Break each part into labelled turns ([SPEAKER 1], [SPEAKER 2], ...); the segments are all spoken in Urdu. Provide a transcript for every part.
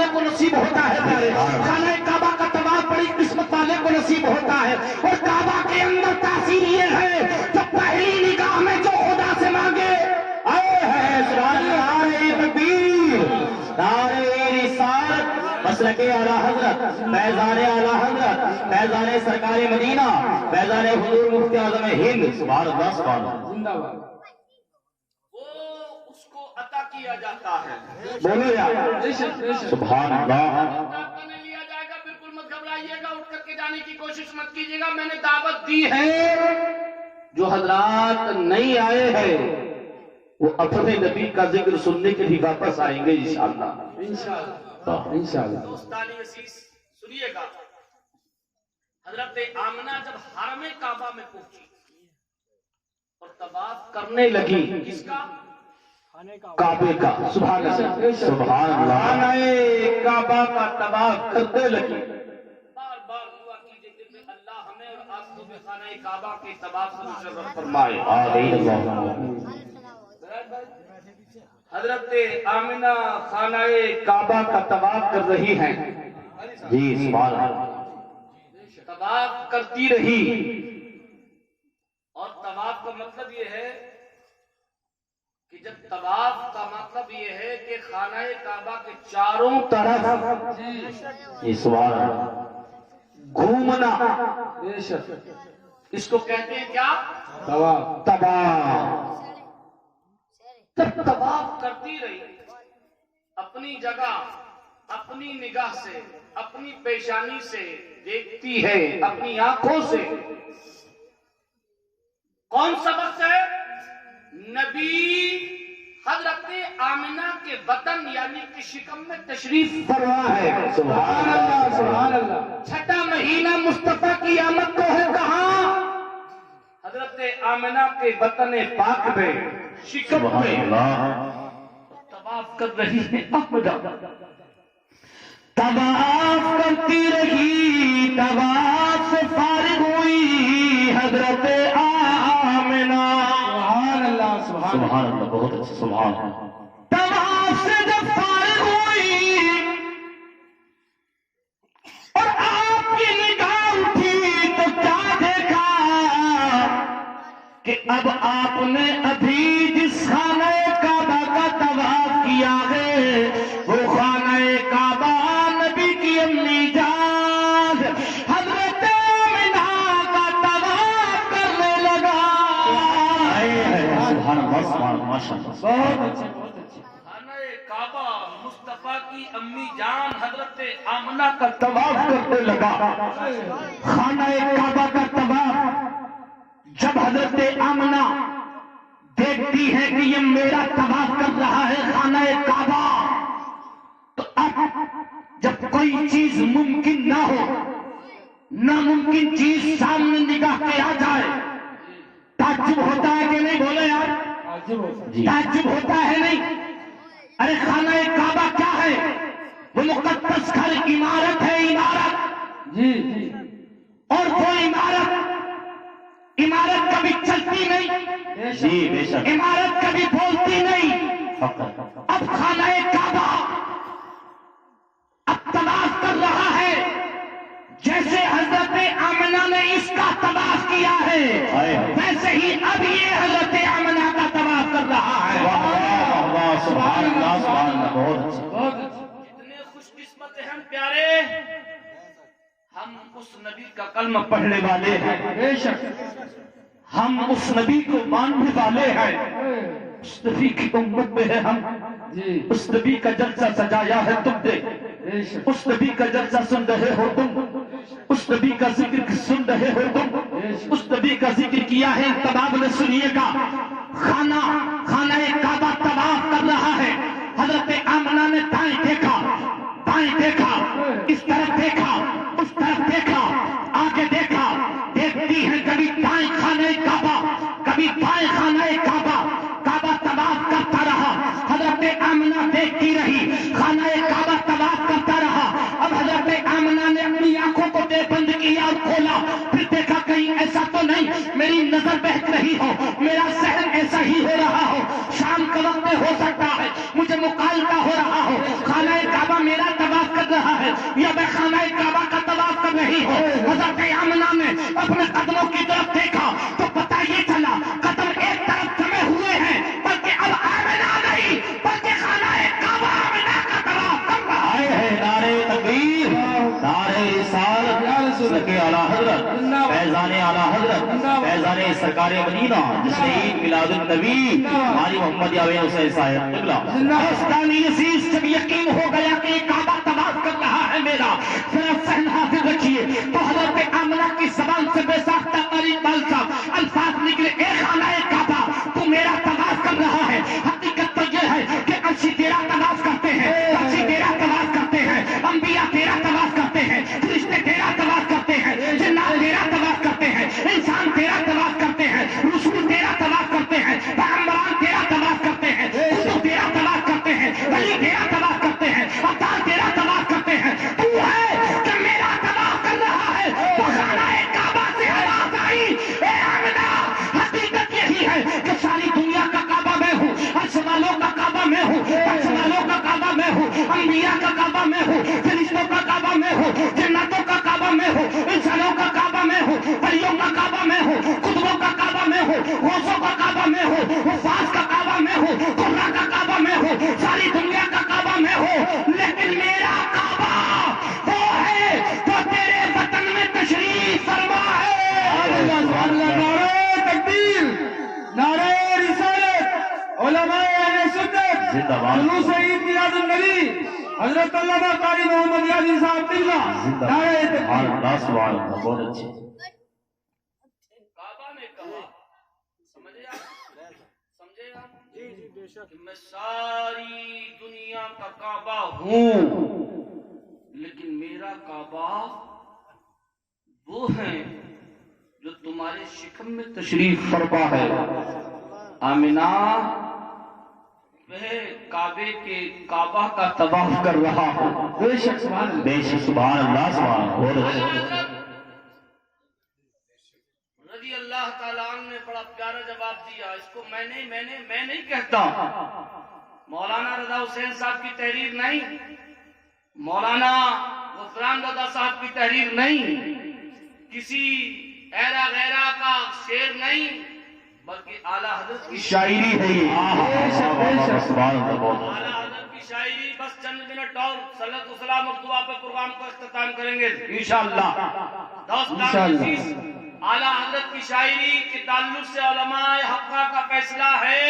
[SPEAKER 1] والے کو نصیب ہوتا ہے پیارے. خانہ کعبہ کا طواف بڑی قسمت والے کو نصیب ہوتا ہے. اور کعبہ کے اندر تاثیر یہ ہے جو پہلی نگاہ میں جو خدا سے مانگے آئے ہے سبحان اللہ. نعرہ تکبیر، نعرہ رسالت، مسلک اعلیٰ حضرت، فیضان اعلیٰ حضرت، فیضان سرکار مدینہ، فیضان حضور مفتی اعظم ہند. سبحان اللہ سبحان اللہ.
[SPEAKER 2] زندہ باد.
[SPEAKER 3] وہ اس کو عطا کیا جاتا ہے.
[SPEAKER 1] بولو یار
[SPEAKER 2] بے شک بے شک.
[SPEAKER 1] سبحان اللہ.
[SPEAKER 3] آپ نہیں لیا جائے گا، بالکل مت گھبرائیے گا، اٹھ کر کے جانے کی کوشش مت کیجیے گا. میں نے دعوت دی ہے. جو حضرات نہیں آئے ہیں وہ اپنے نبی کا ذکر سننے کے لیے واپس آئیں گے انشاءاللہ.
[SPEAKER 2] انشاءاللہ انشاءاللہ.
[SPEAKER 3] دوستانی عزیز سنیے گا. حضرت آمنہ جب حرم کعبہ میں پہنچی اور طواف کرنے لگی، کس کا؟ کعبے کا. سبحان اللہ سبحان اللہ. خانہ کعبہ کا طواف کرنے لگی. بار بار دعا کیجئے کہ اللہ ہمیں اور آپ کو بھی خانہ کعبہ کے طواف سے مشرف فرمائے.
[SPEAKER 1] آمین اللہ.
[SPEAKER 3] حضرت آمنہ خانہ کعبہ کا طواف کر رہی ہیں.
[SPEAKER 1] جی سبحان اللہ.
[SPEAKER 3] طواف کرتی رہی. اور طواف کا مطلب یہ ہے کہ جب طواف کا مطلب یہ ہے کہ خانہ کعبہ کے چاروں طرف
[SPEAKER 1] جی سبحان اللہ.
[SPEAKER 3] گھومنا،
[SPEAKER 2] بے شک.
[SPEAKER 3] اس کو کہتے ہیں کیا؟
[SPEAKER 2] طواف.
[SPEAKER 3] طواف. جب طواف کرتی رہی، اپنی جگہ اپنی نگاہ سے اپنی پیشانی سے دیکھتی ہے، اپنی آنکھوں سے. کون سا وقت ہے؟ نبی حضرت آمنہ کے وطن یعنی کہ شکم میں تشریف فرما ہے.
[SPEAKER 2] سبحان اللہ سبحان اللہ.
[SPEAKER 3] چھٹا مہینہ مصطفیٰ کی آمد کو ہے کہاں؟ حضرت آمنہ کے وطن پاک میں شکم میں طواف کر رہی ہے. طواف کرتی رہی، طواف سے فارغ ہوئی حضرت آمنہ.
[SPEAKER 2] سبحان اللہ سبحان اللہ.
[SPEAKER 1] سبحان اللہ. بہت اچھا. سبحان اللہ.
[SPEAKER 3] طواف سے جب فارغ ہوئی اور آپ کی نگاہ اٹھی تو کیا دیکھا کہ اب آپ نے ابھی جس خانہ کعبہ کا طواف کیا ہے وہ خانہ کعبہ نبی کی امی جان حضرت آمنہ کا طواف کرنے لگا.
[SPEAKER 1] سبحان اللہ سبحان اللہ. ماشاء اللہ.
[SPEAKER 2] بہت اچھے بہت اچھے.
[SPEAKER 3] خانہ کعبہ مصطفیٰ کی امی جان حضرت آمنہ کا طواف کرنے لگا. خانہ کعبہ کا طواف جب حضرت آمنہ دیکھتی ہے کہ یہ میرا طواف کر رہا ہے خانہ کعبہ، تو اب جب کوئی چیز ممکن نہ ہو، ناممکن چیز سامنے نگاہ کے آ جائے، تعجب ہوتا ہے کہ نہیں؟ بولے یار،
[SPEAKER 2] عجیب ہوتا ہے.
[SPEAKER 1] جی
[SPEAKER 3] تعجب ہوتا ہے نہیں؟ ارے خانہ کعبہ کیا ہے؟ وہ مقدس گھر، عمارت ہے، عمارت.
[SPEAKER 2] جی جی.
[SPEAKER 3] اور وہ عمارت کبھی چلتی نہیں،
[SPEAKER 2] بے شک.
[SPEAKER 1] جی بے شک.
[SPEAKER 3] عمارت کبھی بولتی نہیں.
[SPEAKER 1] حق.
[SPEAKER 3] اب خانہ کعبہ اب طواف کر رہا ہے جیسے حضرت آمنہ نے اس کا طواف کیا ہے، ویسے ہی اب یہ حضرت آمنہ کا طواف کر رہا ہے.
[SPEAKER 1] سبحان اللہ سبحان اللہ. بہت اچھا.
[SPEAKER 2] بہت اچھے.
[SPEAKER 3] کتنے خوش قسمت ہیں ہم پیارے، ہم اس نبی کا کلمہ پڑھنے والے ہیں،
[SPEAKER 2] بے شک.
[SPEAKER 3] ہم اس نبی کو ماننے والے ہیں، اس نبی کی امت میں ہے ہم.
[SPEAKER 2] جی
[SPEAKER 3] اس نبی کا جلسہ سجایا ہے تم نے،
[SPEAKER 2] بے شک.
[SPEAKER 3] اس نبی کا جلسہ سن رہے ہو تم، اس نبی کا ذکر سن رہے ہو تم، اس نبی کا ذکر کیا ہے. طواف میں سنیے گا، خانہ کعبہ طواف کر رہا ہے. حضرت آمنہ نے دائیں دیکھا، بائیں دیکھا، اس طرف دیکھا، اس طرف دیکھا، آگے دیکھا. دیکھتی ہے کبھی دائیں خانہ کعبہ، کبھی بائیں خانہ کعبہ. کعبہ طواف کرتا رہا، حضرت آمنہ دیکھتی رہی، خانہ کعبہ طواف کرتا رہا. اب حضرت آمنہ نے اپنی آنکھوں کو دے بند کیا اور کھولا، پھر دیکھا کہیں ایسا تو نہیں میری نظر بہک رہی ہو، میرا ذہن ایسا ہی ہو رہا ہو، شام کا وقت ہو سکتا ہے، مجھے مکالمہ ہو رہا ہو، خانہ کعبہ میرا طواف
[SPEAKER 1] ہے یا میں خانہ کعبہ کا طواف کر رہی ہوں. حضرت آمنہ نے اپنے قدموں کی طرف دیکھا تو پتہ یہ چلا قدم ایک طرف جمے ہوئے ہیں، بلکہ اب آمنہ نہیں بلکہ خانہ کعبہ آمنہ کا طواف کر رہا ہے.
[SPEAKER 4] نعرہ تکبیر، نعرہ رسالت، صدقے اعلیٰ حضرت، فیضان اعلیٰ حضرت، فیضان سرکار مدینہ جس نے عید میلاد النبی ہماری محمد یاوے حسین صاحب قبلہ.
[SPEAKER 1] دوستانی عزیز جب یقین ہو گیا کہ یہ کعبہ طواف کر رہا ہے میرا، ذرا ذہن حاضر رکھیے تو حضرت آمنہ کی زبان سے بے ساختہ طریق صاحب الفاظ نکلے، اے خانہ کعبہ تو میرا طواف کر رہا ہے. حقیقت تو یہ ہے کہ عرشی تیرا طواف کرتے ہیں، عرشی تیرا طواف کرتے ہیں، انبیاء تیرا طواف کرتے ہیں، فرشتے تیرا طواف کرتے ہیں، جنات تیرا طواف کرتے ہیں، انسان تیرا طواف کرتے ہیں، رسول تیرا طواف کرتے ہیں، پیغمبران تیرا طواف کرتے ہیں، کتب تیرا طواف کرتے ہیں، ولی تیرا طواف کرتے ہیں، ابدال تیرا طواف کرتے ہیں. تو ہے کہ میرا طواف کر رہا ہے تو خانہ کعبہ سے آواز آئی، اے آمنہ. حقیقت یہی ہے کہ ساری دنیا کا کعبہ میں ہوں، عرش والوں کا کعبہ میں ہوں، عرش والوں کا کعبہ میں ہوں، انبیاء کا کعبہ میں ہوں، فرشتوں کا کعبہ میں ہوں، جنتوں کا کعبہ میں ہوں، انسانوں کا کعبہ میں ہوں، ولیوں کا کعبہ میں ہوں، قطبوں کا کعبہ میں ہوں، غوثوں کا کعبہ میں ہوں، حفاظ کا کعبہ میں ہوں، قرہ کا کعبہ میں ہوں، ساری دنیا کا کعبہ میں ہوں، لیکن میرا کعبہ وہ ہے جو تیرے وطن میں تشریف فرما ہے.
[SPEAKER 2] نعرہ تکبیر، نعرہ رسالت، علماء اہل سنت،
[SPEAKER 4] زندہ باد.
[SPEAKER 2] جلوس عید میلاد النبی حضرت علامہ قاری محمد یاسین صاحب قبلہ، نعرہ تکبیر.
[SPEAKER 4] اللہ سبحان اللہ، بہت اچھے.
[SPEAKER 3] کعبہ نے کہا، سمجھے آپ کہ میں ساری دنیا کا کعبہ ہوں، لیکن میرا کعبہ وہ ہے جو تمہارے شکم میں تشریف فرما ہے. آمنہ وہ کعبے کے کعبہ کا طواف کر رہا ہوں.
[SPEAKER 2] بے شک سبحان اللہ.
[SPEAKER 4] بے شک سبحان اللہ، سبحان اللہ، بہت اچھے.
[SPEAKER 3] رضی اللہ تعالیٰ عنہ نے بڑا پیارا جواب دیا. اس کو میں نہیں کہتا، مولانا رضا حسین صاحب کی تحریر نہیں، مولانا غفران رضا صاحب کی تحریر نہیں، کسی ایرا غیرہ کا شعر نہیں، بلکہ اعلیٰ حضرت کی شاعری ہے یہ.
[SPEAKER 4] سبحان اللہ، بہت اچھے.
[SPEAKER 3] اعلیٰ حضرت کی شاعری. بس چند منٹ اور صلوات و سلام اور دعا پہ پروگرام کو اختتام کریں گے انشاءاللہ. دوستان عزیز، اعلیٰ حضرت کی شاعری کے تعلق سے علماء حقہ کا فیصلہ ہے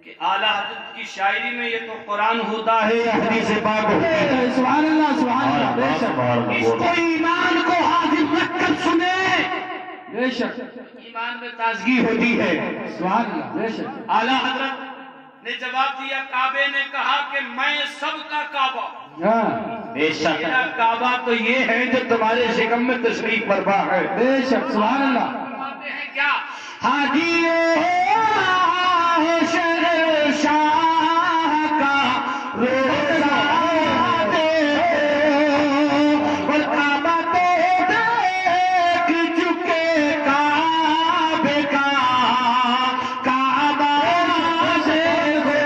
[SPEAKER 3] کہ اعلیٰ حضرت کی شاعری میں یہ تو قرآن ہوتا ہے یا حدیث پاک ہوتی ہے.
[SPEAKER 2] سبحان اللہ، سبحان اللہ. بے شک،
[SPEAKER 1] اس کو ایمان کو حاضر رکھ کر سنے،
[SPEAKER 2] بے شک،
[SPEAKER 3] ایمان میں تازگی ہوتی ہے.
[SPEAKER 2] سبحان اللہ. بے شک.
[SPEAKER 3] اعلیٰ حضرت نے جواب دیا، کعبے نے کہا کہ میں سب کا کعبہ،
[SPEAKER 2] ہاں،
[SPEAKER 4] بے شک.
[SPEAKER 3] میرا کعبہ تو یہ ہے جو تمہارے شکم میں تشریف فرما ہے.
[SPEAKER 2] بے شک، سبحان اللہ.
[SPEAKER 3] فرماتے ہیں کیا؟
[SPEAKER 1] حاجی شہر شاہ کا روزہ دیکھو، اور کعبہ تو دیکھ چکے کعبے کا کعبہ دیکھو.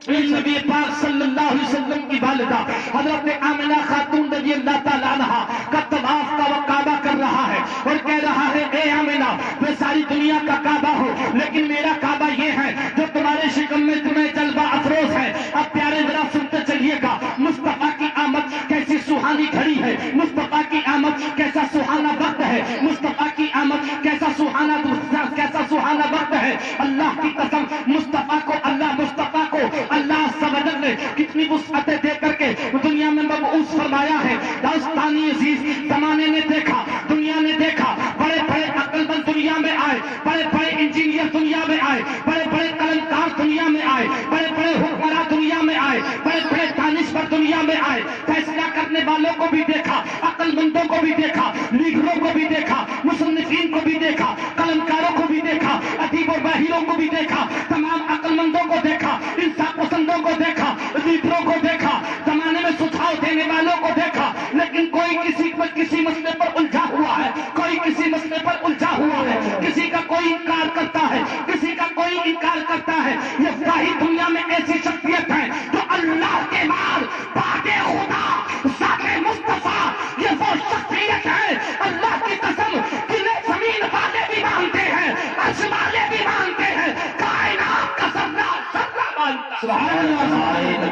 [SPEAKER 1] نبی پاک صلی اللہ علیہ وسلم کی والدہ حضرت آمنہ خاتون رضی اللہ تعالیٰ عنہا کا طواف کا وہ کعبہ کر رہا ہے اور کہہ رہا ہے، اے آمنہ میں ساری دنیا کا کعبہ ہوں، لیکن میرا کعبہ یہ ہے جو تمہارے شکم میں تمہیں جلوہ افروز ہے. اب پیارے ذرا سنتے چلیے گا، مصطفیٰ کی آمد کیسی سہانی گھڑی ہے، مصطفیٰ کی آمد کیسا سہانا وقت ہے، مصطفیٰ کی آمد کیسا سہانا وقت ہے. اللہ کی قسم، مصطفیٰ کو اللہ عز و جل نے کتنی وسعتیں دے کر کے دنیا میں مبعوث فرمایا ہے. دوستانی عزیز، زمانے نے دیکھا، دنیا نے دیکھا، بڑے بڑے عقل مند دنیا میں آئے، بڑے بڑے انجینئر دنیا میں آئے، بڑے بڑے قلمکار دنیا میں آئے، بڑے بڑے حکمراں دنیا میں آئے، بڑے بڑے دانشور دنیا میں آئے. فیصلہ کرنے والوں کو بھی دیکھا، عقل مندوں کو بھی دیکھا، لیڈروں کو بھی دیکھا، مصنفین کو بھی دیکھا، قلمکاروں کو بھی دیکھا، ادیب و باہروں کو بھی دیکھا، تمام عقل مندوں کو دیکھا، انصاف پسندوں کو دیکھا، لیڈروں کو دیکھا، زمانے میں سجھاؤ دینے والوں کو دیکھا، لیکن کوئی کسی مسئلے پر الجھا ہوا ہے، کوئی کسی مسئلے پر الجھا ہوا ہے، کسی کا کوئی انکار کرتا ہے، کسی کا کوئی انکار کرتا ہے. یہ واحد دنیا میں ایسی شخصیت ہے جو اللہ کے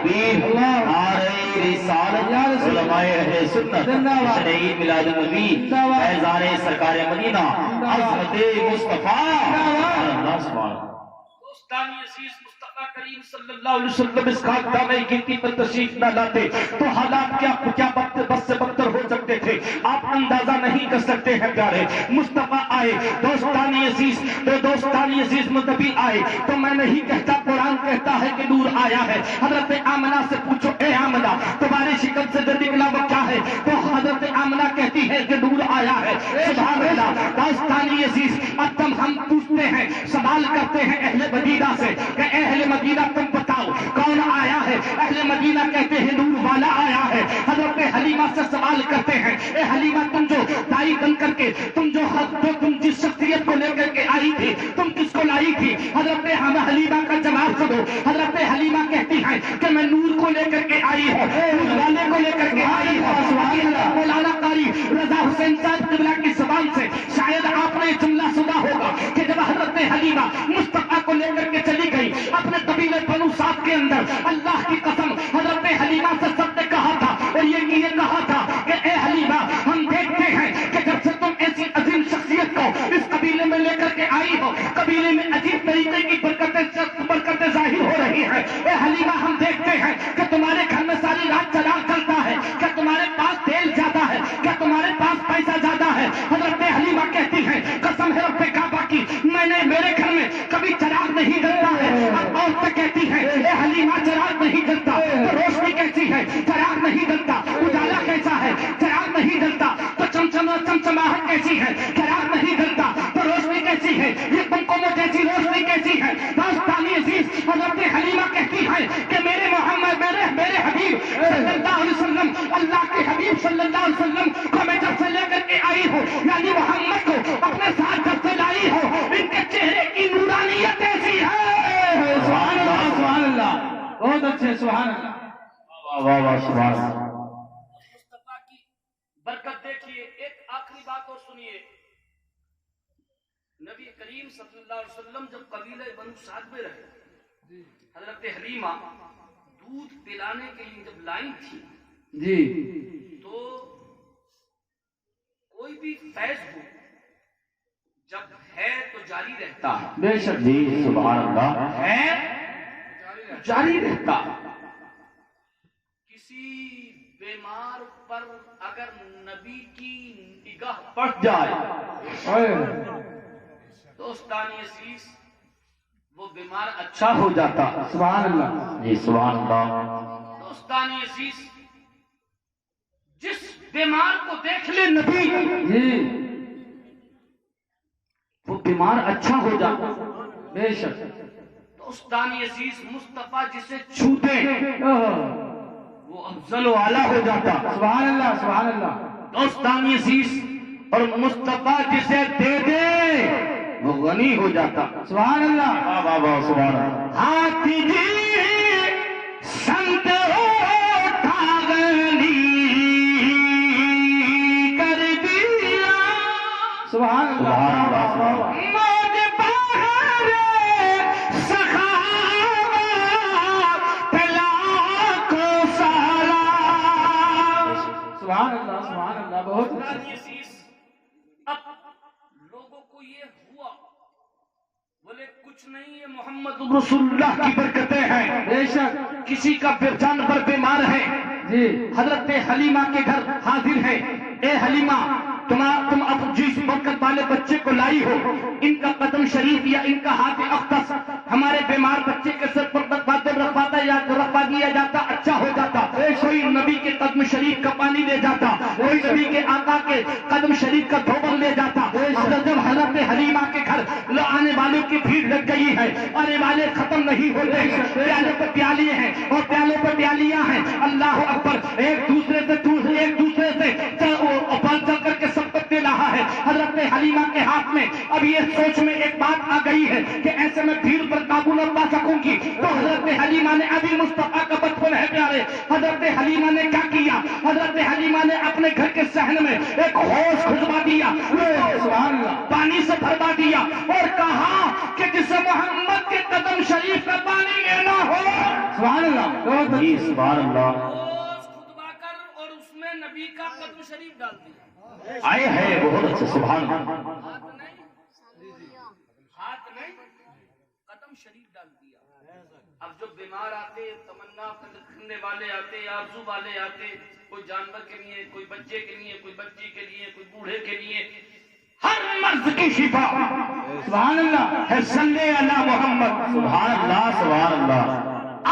[SPEAKER 4] تکبیر، نعرہ رسالت، علماء اہل سنت، جشن عید میلاد النبی، فیضان سرکار مدینہ، عظمت مصطفیٰ، اللہ سبحانہ۔
[SPEAKER 3] دوستان عزیز، مصطفیٰ کریم صلی اللہ علیہ وسلم اس خاکدانہ گیتی پر تشریف نہ لاتے تو حالات کیا بد سے بدتر ہو سکتے تھے، آپ اندازہ نہیں کر سکتے ہیں پیارے۔ مصطفیٰ آئے، دوستانی عزیز نبی آئے تو میں نہیں کہتا، قرآن کہتا ہے کہ نور آیا ہے۔ حضرت آمنہ سے پوچھو، اے آمنہ تمہاری شکل سے جو نکلا وہ کیا ہے؟ تو حضرت آمنہ کہتی ہے کہ نور آیا ہے۔ سبحان اللہ۔ دوستانی عزیز، اب ہم پوچھتے ہیں، سوال کرتے ہیں اہل مدینہ سے کہ اے اہل مدینہ تم بتاؤ کون آیا ہے؟ اہل مدینہ کہتے ہیں نور والا آیا ہے۔ حضرت حلیمہ سے سوال کرتے ہیں، اے حلیمہ تم جو دائی بن کر کے تم جس شخصیت کو لے کر کے آئی تھی، تم کس کو لائی تھی؟ حضرت حلیمہ کا جواب سنو۔ حضرت حلیمہ کہتی ہیں کہ میں نور کو لے کر کے آئی ہوں، نور والے کو لے کر کے آئی ہوں۔ مولانا قاری رضا حسین صاحب قبلہ کی زبان سے شاید آپ نے جملہ سنا ہوگا کہ جب حضرت حلیمہ مصطفیٰ کو لے کر کے چلی گئی اپنے قبیلے بنو سعد کے اندر، اللہ کی قسم حضرت حلیمہ سے سب نے کہا تھا اور یہ کہا تھا کہ اے حلیمہ ہم دیکھتے ہیں کہ جب سے تم ایسی عظیم شخصیت کو اس قبیلے میں لے کر کے آئی ہو، قبیلے میں عجیب طریقے کی برکتیں ظاہر ہو رہی ہیں۔ اے حلیمہ ہم دیکھتے ہیں کہ تمہارے گھر میں ساری رات چراغ جلتا ہے، کیا تمہارے پاس تیل زیادہ ہے؟ کیا تمہارے پاس پیسہ زیادہ ہے؟ حضرت حلیمہ کہتی ہیں قسم ہے رب کعبہ کی میرے گھر میں کبھی چراغ نہیں جلتا ہے۔ اب عورتیں کہتی ہیں اے حلیمہ چراغ نہیں جلتا تو روشنی کیسی ہے؟ چراغ نہیں جلتا۔ اجالا کیسا ہے؟ چراغ نہیں جلتا۔ تو چمچماہٹ کیسی ہے؟ چراغ نہیں جلتا۔ تو روشنی کیسی ہے؟ یہ کمکم جیسی روشنی کیسی ہے؟ دوستانی عزیز، حضرت حلیمہ کہتی ہے کہ میرے محمد میرے حبیب صلی اللہ علیہ وسلم، اللہ کے حبیب صلی اللہ علیہ وسلم کو میں جب سے لے کر کے آئی ہوں، یعنی محمد کو اپنے ساتھ جب سے لائی ہو، ان کے چہرے کی نورانیت ایسی ہے۔
[SPEAKER 2] سبحان اللہ، سبحان اللہ، بہت اچھے، سبحان اللہ،
[SPEAKER 4] واہ واہ سبحان اللہ۔
[SPEAKER 3] مصطفیٰ کی برکت دیکھیے۔ ایک آخری بات اور سنیے، نبی کریم صلی اللہ علیہ وسلم جب قبیلہ بنو سعد میں رہے، حضرت حلیمہ دودھ پلانے کے لیے جب لائی تھی
[SPEAKER 2] جی
[SPEAKER 3] تو کوئی بھی فیض ہو جب ہے تو جاری رہتا ہے،
[SPEAKER 2] بے شک،
[SPEAKER 4] جی سبحان اللہ۔
[SPEAKER 3] ہے جاری رہتا۔ کسی بیمار پر اگر نبی کی نگاہ پڑ جائے دوستانی عزیز وہ بیمار اچھا ہو جاتا۔
[SPEAKER 2] سبحان اللہ،
[SPEAKER 4] جی سبحان اللہ۔
[SPEAKER 3] دوستانی عزیز، جس بیمار کو دیکھ لے نبی
[SPEAKER 2] جی
[SPEAKER 3] وہ بیمار اچھا ہو جاتا۔
[SPEAKER 2] بے شک،
[SPEAKER 3] دوستانی عزیز، مصطفیٰ جسے چھوتے وہ افضل و اعلیٰ ہو جاتا۔
[SPEAKER 2] سبحان اللہ، سبحان اللہ،
[SPEAKER 3] دوستانی عزیز، اور مصطفیٰ جسے دے دے وہ غنی ہو جاتا۔
[SPEAKER 2] سبحان اللہ،
[SPEAKER 4] واہ واہ واہ سبحان اللہ۔
[SPEAKER 3] ہاتھی جی سنت اٹھا غنی کر دیا،
[SPEAKER 2] سبحان اللہ،
[SPEAKER 4] سبحان اللہ، سبحان اللہ۔
[SPEAKER 3] موج بہر سخاوت لاکھوں سالہ۔
[SPEAKER 2] سبحان اللہ، سبحان اللہ، بہت اچھے،
[SPEAKER 3] اب لوگوں کو یہ ہوا، بولے کچھ نہیں، یہ محمد رسول اللہ کی برکتیں ہیں۔
[SPEAKER 2] بے شک،
[SPEAKER 3] کسی کا جانور بیمار ہے،
[SPEAKER 2] جی
[SPEAKER 3] حضرت حلیمہ کے گھر حاضر ہے، اے حلیمہ تم اب جس برکت والے بچے کو لائی ہو، ان کا قدم شریف یا ان کا ہاتھ اقدس ہمارے بیمار بچے کے سر پر رکھواتا یا رکھوا دیا جاتا، اچھا ہو جاتا۔ کوئی نبی کے قدم شریف کا پانی لے جاتا، کوئی نبی کے آقا کے قدم شریف کا دھوبر لے جاتا۔ جب حضرت حلیمہ کے گھر آنے والوں کی بھیڑ لگ گئی ہے، آنے والے ختم نہیں ہوتے، پیالے پر پیالیے ہیں اور پیالے پر پیالیاں ہیں، اللہ اکبر، ایک دوسرے سے چل کر کے سب کو دے رہا ہے۔ حضرت
[SPEAKER 1] حلیمہ کے ہاتھ میں اب یہ سوچ میں ایک بات آ گئی ہے کہ ایسے میں بھیڑ پر قابو نہ پا سکوں گی، تو حضرت حلیمہ نے ابھی مصطفیٰ کا بچپن ہے پیارے، حضرت حلیمہ نے کیا کیا؟ حضرت حلیمہ نے اپنے گھر کے صحن میں ایک حوض کھجوا دیا، پانی سے بھروا دیا اور کہا کہ جسے محمد کے قدم شریف کا پانی لینا ہو، سبحان اللہ
[SPEAKER 4] جی سبحان اللہ،
[SPEAKER 3] خطبہ کر اور اس میں نبی کا قدم شریف ڈال دیا،
[SPEAKER 4] آئے ہیں بہت اچھے، سبحان اللہ،
[SPEAKER 3] ہاتھ نہیں قدم شریف ڈال دیا۔ اب جو بیمار آتے، تمنا کرنے والے آتے، آرزو والے آتے، کوئی جانور کے لیے، کوئی بچے کے لیے، کوئی بچی کے لیے، کوئی بوڑھے کے لیے،
[SPEAKER 1] ہر مرض کی شفا، سبحان اللہ ہے، صلی علی محمد،
[SPEAKER 4] سبحان اللہ، سبحان اللہ،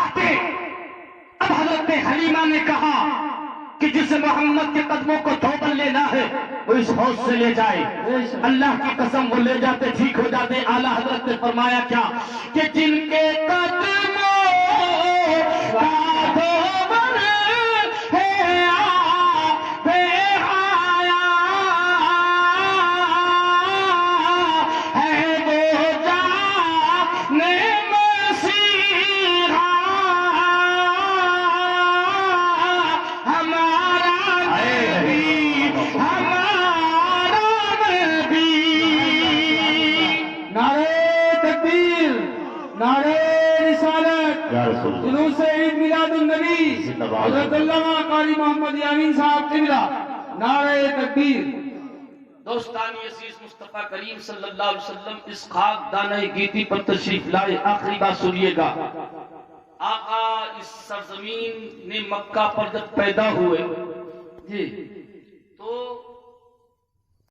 [SPEAKER 1] آتے۔ اب حضرت حلیمہ نے کہا کہ جسے محمد کے قدموں کو دھوبل لینا ہے وہ اس حوض سے لے جائے، اللہ کی قسم وہ لے جاتے، ٹھیک ہو جاتے۔ اعلیٰ حضرت نے فرمایا کیا کہ جن کے قدموں کا دھوبل ہے آب حیات ہے وہ جانے مسیحا ہمارا نبی، ہمارا نبی۔
[SPEAKER 2] نعرہ تکبیر، نعرہ رسالت،
[SPEAKER 4] یا رسول اللہ،
[SPEAKER 2] جلوس عید میلاد النبی،
[SPEAKER 4] زندہ باد۔
[SPEAKER 2] حضرت علامہ قاری محمد یامین صاحب قبلہ، نعرہ تکبیر۔
[SPEAKER 3] دوستان عزیز، مصطفیٰ کریم صلی اللہ علیہ وسلم اس خاک دانہ گیتی پر تشریف لائے۔ آخری بات سنیے گا، آقا اس سرزمین نے مکہ پر جب پیدا ہوئے،
[SPEAKER 2] جی